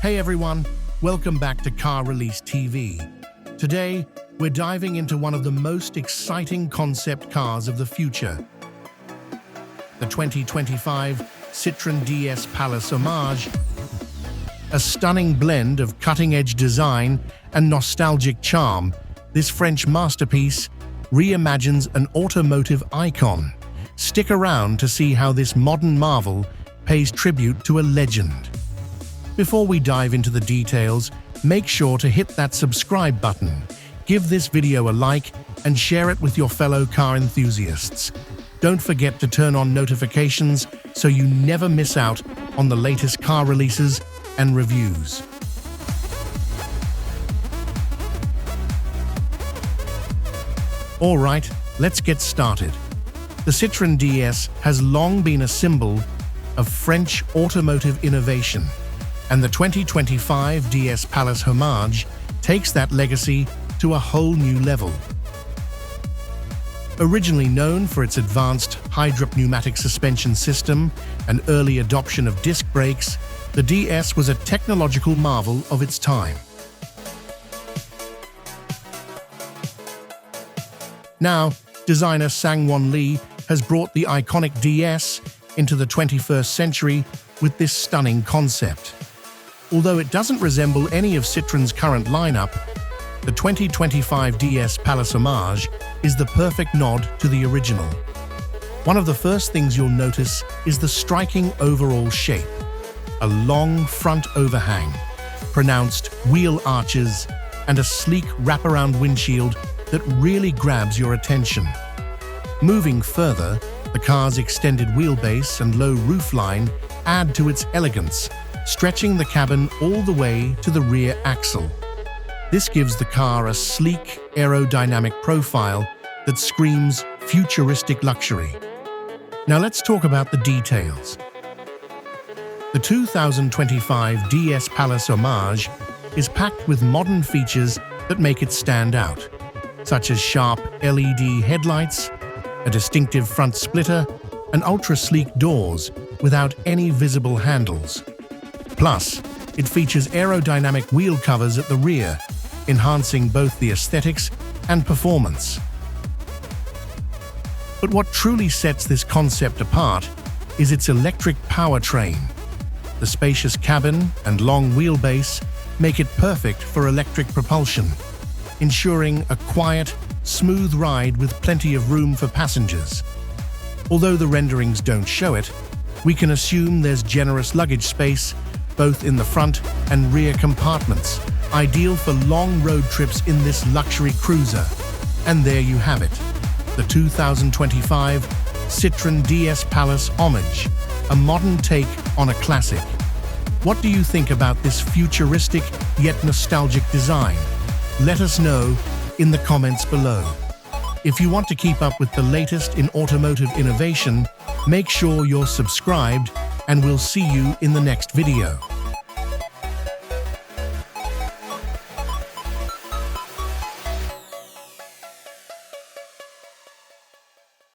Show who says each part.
Speaker 1: Hey everyone, welcome back to Car Release TV. Today, we're diving into one of the most exciting concept cars of the future. The 2025 Citroen DS Pallas Homage. A stunning blend of cutting-edge design and nostalgic charm, this French masterpiece reimagines an automotive icon. Stick around to see how this modern marvel pays tribute to a legend. Before we dive into the details, make sure to hit that subscribe button, give this video a like, and share it with your fellow car enthusiasts. Don't forget to turn on notifications so you never miss out on the latest car releases and reviews. Alright, let's get started. The Citroen DS has long been a symbol of French automotive innovation, and the 2025 DS Pallas Homage takes that legacy to a whole new level. Originally known for its advanced hydropneumatic suspension system and early adoption of disc brakes, the DS was a technological marvel of its time. Now, designer Sang-Won Lee has brought the iconic DS into the 21st century with this stunning concept. Although it doesn't resemble any of Citroen's current lineup, the 2025 DS Pallas Homage is the perfect nod to the original. One of the first things you'll notice is the striking overall shape. A long front overhang, pronounced wheel arches, and a sleek wraparound windshield that really grabs your attention. Moving further, the car's extended wheelbase and low roofline add to its elegance, stretching the cabin all the way to the rear axle. This gives the car a sleek, aerodynamic profile that screams futuristic luxury. Now let's talk about the details. The 2025 DS Pallas Homage is packed with modern features that make it stand out, such as sharp LED headlights, a distinctive front splitter, and ultra-sleek doors without any visible handles. Plus, it features aerodynamic wheel covers at the rear, enhancing both the aesthetics and performance. But what truly sets this concept apart is its electric powertrain. The spacious cabin and long wheelbase make it perfect for electric propulsion, ensuring a quiet, smooth ride with plenty of room for passengers. Although the renderings don't show it, we can assume there's generous luggage space both in the front and rear compartments, ideal for long road trips in this luxury cruiser. And there you have it, the 2025 Citroen DS Pallas Homage, a modern take on a classic. What do you think about this futuristic yet nostalgic design? Let us know in the comments below. If you want to keep up with the latest in automotive innovation, make sure you're subscribed, and we'll see you in the next video.